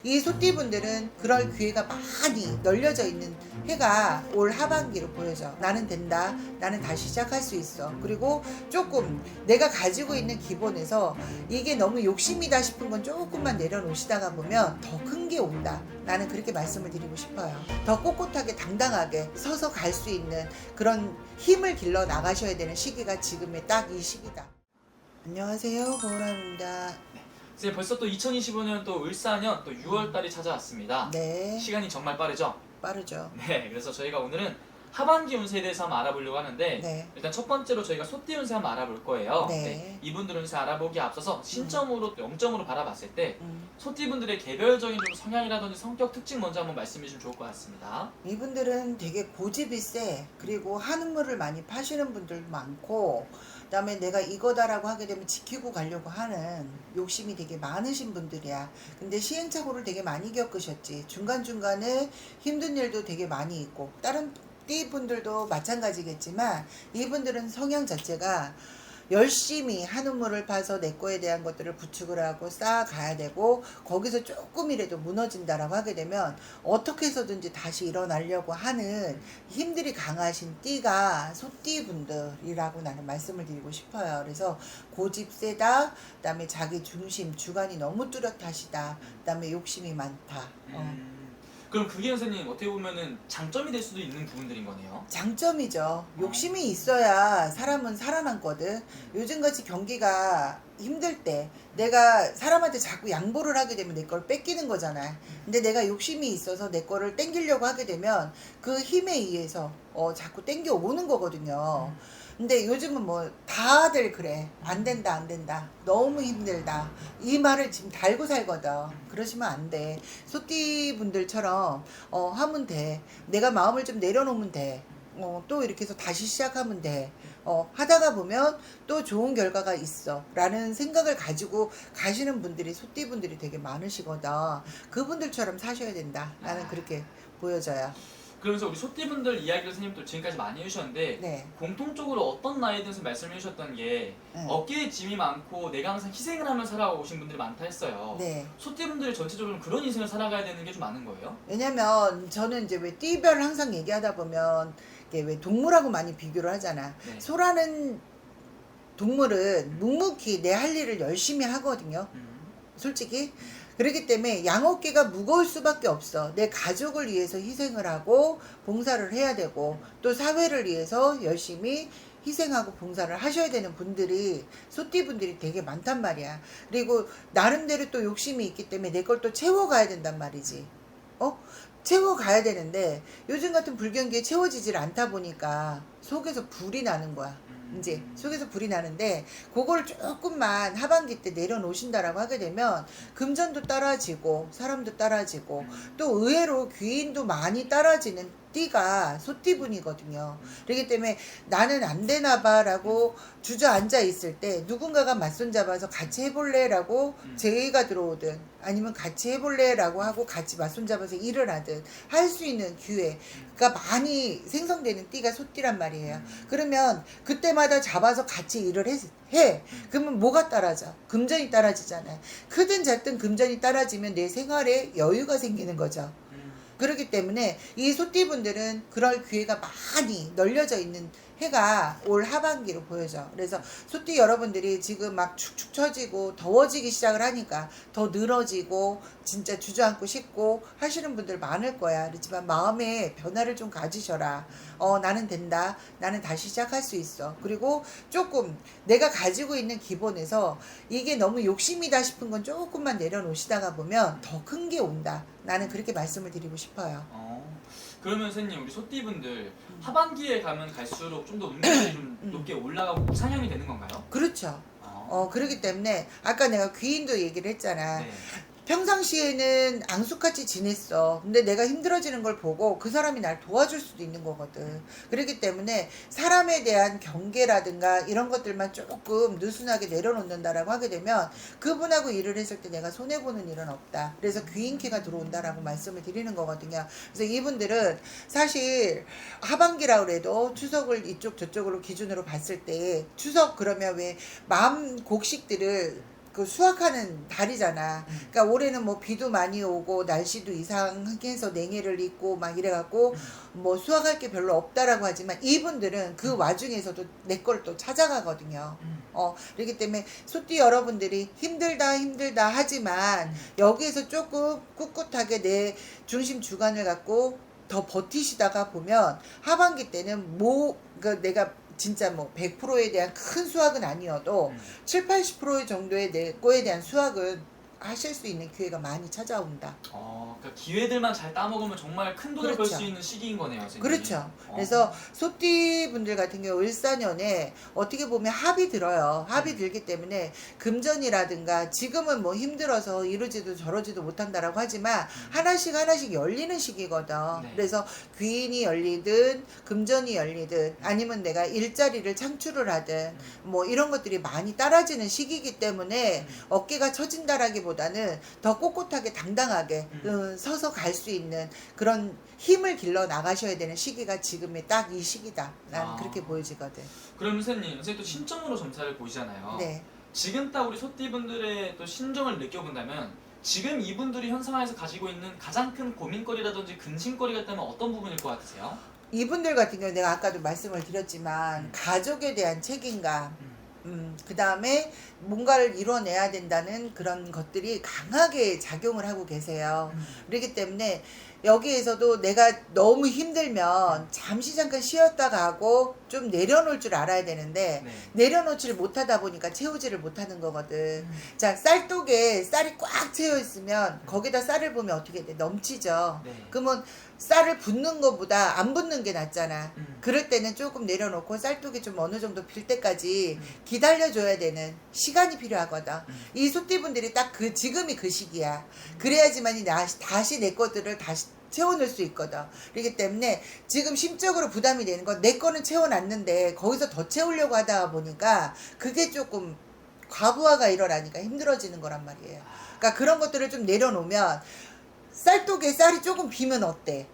이 소띠분들은 그럴 기회가 많이 널려져 있는 해가 올 하반기로 보여져. 나는 된다. 나는 다시 시작할 수 있어. 그리고 조금 내가 가지고 있는 기본에서 이게 너무 욕심이다 싶은 건 조금만 내려놓으시다가 보면 더 큰 게 온다. 나는 그렇게 말씀을 드리고 싶어요. 더 꼿꼿하게 당당하게 서서 갈 수 있는 그런 힘을 길러 나가셔야 되는 시기가 지금의 딱 이 시기다. 안녕하세요. 보람입니다. 이제 벌써 또 2025년 또 을사년 또 6월달이 찾아왔습니다. 네. 시간이 정말 빠르죠? 빠르죠. 네, 그래서 저희가 오늘은 하반기 운세에 대해서 한번 알아보려고 하는데 네. 일단 첫 번째로 저희가 소띠 운세 한번 알아볼 거예요. 네. 이분들 운세 알아보기에 앞서서 신점으로 0점으로 바라봤을 때 음. 소띠분들의 개별적인 좀 성향이라든지 성격 특징 먼저 한번 말씀해 주시면 좋을 것 같습니다. 이분들은 되게 고집이 세. 그리고 한우물을 많이 파시는 분들도 많고, 그다음에 내가 이거다라고 하게 되면 지키고 가려고 하는 욕심이 되게 많으신 분들이야. 근데 시행착오를 되게 많이 겪으셨지. 중간중간에 힘든 일도 되게 많이 있고, 다른 띠분들도 마찬가지겠지만 이분들은 성향 자체가 열심히 한우물을 파서 내 거에 대한 것들을 구축을 하고 쌓아가야 되고, 거기서 조금이라도 무너진다라고 하게 되면 어떻게 해서든지 다시 일어나려고 하는 힘들이 강하신 띠가 소띠분들이라고 나는 말씀을 드리고 싶어요. 그래서 고집 세다, 그다음에 자기 중심 주관이 너무 뚜렷하시다, 그다음에 욕심이 많다. 그럼 그게 선생님 어떻게 보면은 장점이 될 수도 있는 부분들인 거네요. 장점이죠. 욕심이 있어야 사람은 살아남거든. 요즘같이 경기가 힘들 때 내가 사람한테 자꾸 양보를 하게 되면 내 걸 뺏기는 거잖아. 근데 내가 욕심이 있어서 내 거를 땡기려고 하게 되면 그 힘에 의해서 자꾸 땡겨 오는 거거든요. 근데 요즘은 뭐 다들 그래. 안 된다, 안 된다. 너무 힘들다. 이 말을 지금 달고 살거든. 그러시면 안 돼. 소띠 분들처럼 하면 돼. 내가 마음을 좀 내려놓으면 돼. 또 이렇게 해서 다시 시작하면 돼. 하다가 보면 또 좋은 결과가 있어. 라는 생각을 가지고 가시는 분들이 소띠 분들이 되게 많으시거든. 그분들처럼 사셔야 된다. 나는 그렇게 보여져요. 그러면서 우리 소띠분들 이야기를 선생님도 지금까지 많이 해주셨는데 네. 공통적으로 어떤 나이에 대해서 말씀해 주셨던 게 네. 어깨에 짐이 많고 내가 항상 희생을 하며 살아오신 분들이 많다 했어요. 네. 소띠분들이 전체적으로 그런 인생을 살아가야 되는 게 좀 많은 거예요? 왜냐면 저는 이제 왜 띠별 항상 얘기하다 보면 이게 왜 동물하고 많이 비교를 하잖아. 네. 소라는 동물은 묵묵히 내 할 일을 열심히 하거든요. 솔직히. 그렇기 때문에 양어깨가 무거울 수밖에 없어. 내 가족을 위해서 희생을 하고 봉사를 해야 되고, 또 사회를 위해서 열심히 희생하고 봉사를 하셔야 되는 분들이 소띠분들이 되게 많단 말이야. 그리고 나름대로 또 욕심이 있기 때문에 내 걸 또 채워가야 된단 말이지. 채워가야 되는데 요즘 같은 불경기에 채워지질 않다 보니까 속에서 불이 나는 거야. 이제 속에서 불이 나는데 그걸 조금만 하반기 때 내려놓으신다라고 하게 되면 금전도 따라지고 사람도 따라지고 또 의외로 귀인도 많이 따라지는 띠가 소띠분이거든요. 그렇기 때문에 나는 안 되나 봐라고 주저앉아 있을 때 누군가가 맞손 잡아서 같이 해볼래라고 제의가 들어오든 아니면 같이 해볼래라고 하고 같이 맞손 잡아서 일을 하든 할 수 있는 기회가 많이 생성되는 띠가 소띠란 말이에요. 그러면 그때마다 잡아서 같이 일을 해. 그러면 뭐가 따라져? 금전이 따라지잖아요. 크든 작든 금전이 따라지면 내 생활에 여유가 생기는 거죠. 그렇기 때문에 이 소띠분들은 그럴 기회가 많이 널려져 있는 해가 올 하반기로 보여져. 그래서 소띠 여러분들이 지금 막 축축 처지고 더워지기 시작을 하니까 더 늘어지고 진짜 주저앉고 싶고 하시는 분들 많을 거야. 그렇지만 마음의 변화를 좀 가지셔라. 나는 된다. 나는 다시 시작할 수 있어. 그리고 조금 내가 가지고 있는 기본에서 이게 너무 욕심이다 싶은 건 조금만 내려놓으시다가 보면 더 큰 게 온다. 나는 그렇게 말씀을 드리고 싶어요. 그러면 선생님 우리 소띠분들 하반기에 가면 갈수록 좀 더 운명이 좀 높게 올라가고 상향이 되는 건가요? 그렇죠. 그렇기 때문에 아까 내가 귀인도 얘기를 했잖아. 네. 평상시에는 앙숙같이 지냈어. 근데 내가 힘들어지는 걸 보고 그 사람이 날 도와줄 수도 있는 거거든. 그렇기 때문에 사람에 대한 경계라든가 이런 것들만 조금 느슨하게 내려놓는다라고 하게 되면 그분하고 일을 했을 때 내가 손해보는 일은 없다. 그래서 귀인캐가 들어온다라고 말씀을 드리는 거거든요. 그래서 이분들은 사실 하반기라고 해도 추석을 이쪽 저쪽으로 기준으로 봤을 때 추석 그러면 왜 마음 곡식들을 그 수확하는 달이잖아. 그러니까 올해는 뭐 비도 많이 오고 날씨도 이상하게 해서 냉해를 입고 막 이래갖고 뭐 수확할 게 별로 없다라고 하지만 이분들은 그 와중에서도 내 걸 또 찾아가거든요. 그렇기 때문에 소띠 여러분들이 힘들다 하지만 여기에서 조금 꿋꿋하게 내 중심 주관을 갖고 더 버티시다가 보면 하반기 때는 그 내가 진짜 뭐 100%에 대한 큰 수확은 아니어도 7, 80% 정도의 내 거에 대한 수확은 하실 수 있는 기회가 많이 찾아온다. 그러니까 기회들만 잘 따먹으면 정말 큰 돈을 벌 수 그렇죠. 있는 시기인 거네요, 선생님. 그렇죠. 그래서 소띠 분들 같은 경우 을사년에 어떻게 보면 합이 들어요. 합이 들기 때문에 금전이라든가 지금은 뭐 힘들어서 이러지도 저러지도 못한다라고 하지만 하나씩 열리는 시기거든. 네. 그래서 귀인이 열리든 금전이 열리든 아니면 내가 일자리를 창출을 하든 뭐 이런 것들이 많이 따라지는 시기이기 때문에 어깨가 처진다라기보다는 더 꼿꼿하게 당당하게 서서 갈 수 있는 그런 힘을 길러 나가셔야 되는 시기가 지금의 딱 이 시기다. 난 그렇게 보여지거든. 그럼 선생님 또 신점으로 점사를 보시잖아요. 네. 지금 딱 우리 소띠분들의 또 신점을 느껴본다면 지금 이분들이 현 상황에서 가지고 있는 가장 큰 고민거리라든지 근심거리가 있다면 어떤 부분일 것 같으세요? 이분들 같은 경우 내가 아까도 말씀을 드렸지만 가족에 대한 책임감, 그 다음에 뭔가를 이뤄내야 된다는 그런 것들이 강하게 작용을 하고 계세요. 그렇기 때문에 여기에서도 내가 너무 힘들면 잠시 잠깐 쉬었다가 하고 좀 내려놓을 줄 알아야 되는데 네. 내려놓지를 못하다 보니까 채우지를 못하는 거거든. 자, 쌀독에 쌀이 꽉 채워 있으면 거기다 쌀을 보면 어떻게 돼? 넘치죠. 네. 그러면 쌀을 붓는 것보다 안 붓는 게 낫잖아. 그럴 때는 조금 내려놓고 쌀독이 좀 어느 정도 빌 때까지 기다려줘야 되는 시간이 필요하거든. 이 소띠분들이 딱 지금이 그 시기야. 그래야지만이 다시 내 것들을 다시 채워넣을 수 있거든. 그렇기 때문에 지금 심적으로 부담이 되는 건 내 거는 채워놨는데 거기서 더 채우려고 하다 보니까 그게 조금 과부하가 일어나니까 힘들어지는 거란 말이에요. 그러니까 그런 것들을 좀 내려놓으면 쌀독에 쌀이 조금 비면 어때?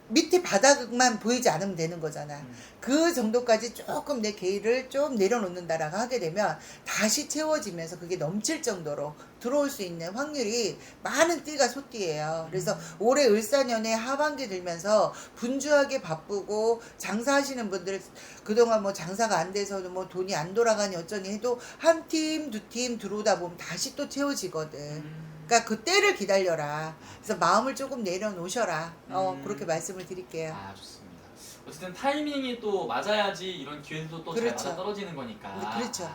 밑에 바닥만 보이지 않으면 되는 거잖아. 그 정도까지 조금 내 개의를 좀 내려놓는다라고 하게 되면 다시 채워지면서 그게 넘칠 정도로 들어올 수 있는 확률이 많은 띠가 소띠예요. 그래서 올해 을사년에 하반기 들면서 분주하게 바쁘고 장사하시는 분들 그동안 뭐 장사가 안 돼서도 뭐 돈이 안 돌아가니 어쩌니 해도 한 팀, 두 팀 들어오다 보면 다시 또 채워지거든. 그러니까 그 때를 기다려라. 그래서 마음을 조금 내려놓으셔라. 그렇게 말씀을 드릴게요. 좋습니다. 어쨌든 타이밍이 또 맞아야지 이런 기회도 또 잘 그렇죠. 맞아 떨어지는 거니까. 그렇죠.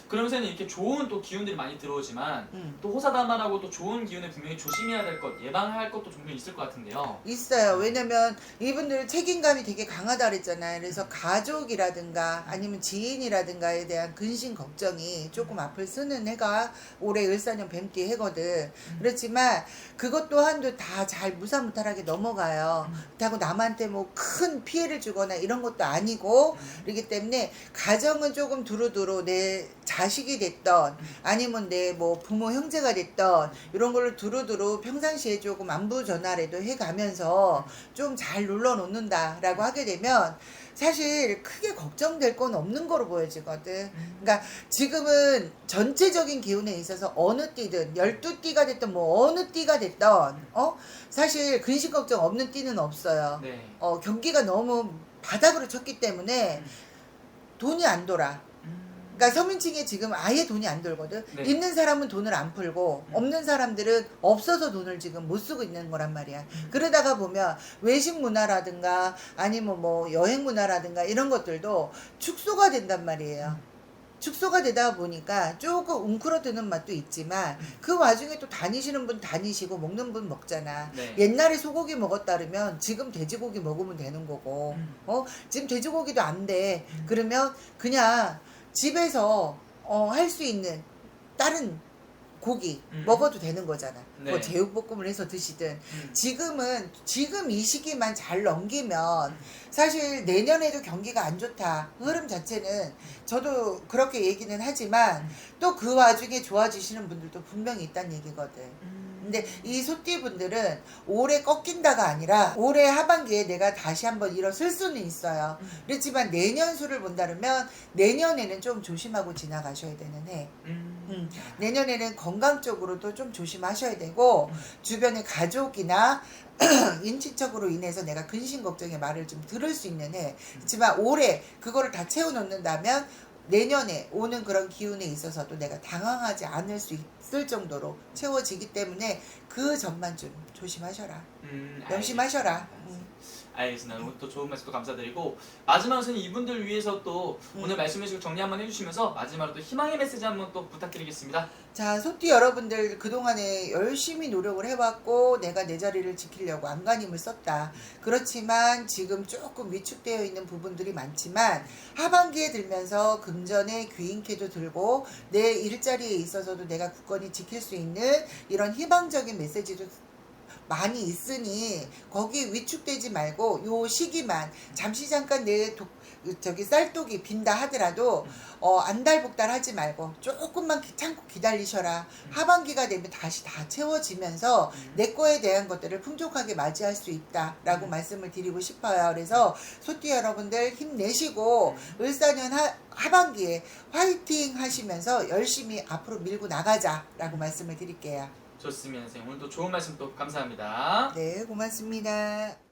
그러면서 이렇게 좋은 또 기운들이 많이 들어오지만 또 호사다마라고 또 좋은 기운에 분명히 조심해야 될 것, 예방해야 할 것도 종종 있을 것 같은데요. 있어요. 왜냐면 이분들 책임감이 되게 강하다 그랬잖아요. 그래서 가족이라든가 아니면 지인이라든가에 대한 근심 걱정이 조금 앞을 쓰는 해가 올해 을사년 뱀띠 해거든. 그렇지만 그것 또한도 다 잘 무사무탈하게 넘어가요. 그렇다고 남한테 뭐 큰 피해를 주거나 이런 것도 아니고 그렇기 때문에 가정은 조금 두루두루 내 자식이 됐던 아니면 내 뭐 부모 형제가 됐던 이런 걸로 두루두루 평상시에 조금 안부 전화라도 해가면서 좀 잘 눌러놓는다라고 하게 되면 사실 크게 걱정될 건 없는 거로 보여지거든. 그러니까 지금은 전체적인 기운에 있어서 어느 띠든 12띠가 됐든 뭐 어느 띠가 됐든 사실 근심 걱정 없는 띠는 없어요. 네. 경기가 너무 바닥으로 쳤기 때문에 돈이 안 돌아. 그러니까 서민층에 지금 아예 돈이 안 돌거든. 네. 있는 사람은 돈을 안 풀고 없는 사람들은 없어서 돈을 지금 못 쓰고 있는 거란 말이야. 그러다가 보면 외식 문화라든가 아니면 뭐 여행 문화라든가 이런 것들도 축소가 된단 말이에요. 축소가 되다 보니까 조금 웅크러드는 맛도 있지만 그 와중에 또 다니시는 분 다니시고 먹는 분 먹잖아. 네. 옛날에 소고기 먹었다 그러면 지금 돼지고기 먹으면 되는 거고 지금 돼지고기도 안 돼. 그러면 그냥 집에서 할 수 있는 다른 고기 먹어도 되는 거잖아. 네. 뭐 제육볶음을 해서 드시든 지금 이 시기만 잘 넘기면 사실 내년에도 경기가 안 좋다 흐름 자체는 저도 그렇게 얘기는 하지만 또 그 와중에 좋아지시는 분들도 분명히 있다는 얘기거든. 근데 이 소띠 분들은 올해 꺾인다가 아니라 올해 하반기에 내가 다시 한번 일어설 수는 있어요. 그렇지만 내년 수를 본다면 내년에는 좀 조심하고 지나가셔야 되는 해. 내년에는 건강 쪽으로도 좀 조심하셔야 되고 주변의 가족이나 인친척으로 인해서 내가 근심 걱정의 말을 좀 들을 수 있는 해. 그렇지만 올해 그거를 다 채워놓는다면 내년에 오는 그런 기운에 있어서도 내가 당황하지 않을 수 있을 정도로 채워지기 때문에 그 점만 좀 조심하셔라. 명심하셔라. 알겠습니다. 오늘 또 좋은 말씀 또 감사드리고 마지막으로 선생님 이분들 위해서 또 오늘 말씀해주시고 정리 한번 해주시면서 마지막으로 또 희망의 메시지 한번 또 부탁드리겠습니다. 자, 소띠 여러분들 그동안에 열심히 노력을 해왔고 내가 내 자리를 지키려고 안간힘을 썼다. 그렇지만 지금 조금 위축되어 있는 부분들이 많지만 하반기에 들면서 금전의 귀인캐도 들고 내 일자리에 있어서도 내가 굳건히 지킬 수 있는 이런 희망적인 메시지도 많이 있으니 거기에 위축되지 말고 요 시기만 잠시 잠깐 내 쌀독이 빈다 하더라도 안달복달 하지 말고 조금만 참고 기다리셔라. 하반기가 되면 다시 다 채워지면서 내 거에 대한 것들을 풍족하게 맞이할 수 있다라고 말씀을 드리고 싶어요. 그래서 소띠 여러분들 힘내시고 을사년 하반기에 화이팅 하시면서 열심히 앞으로 밀고 나가자라고 말씀을 드릴게요. 좋습니다. 선생님 오늘도 좋은 말씀 또 감사합니다. 네, 고맙습니다.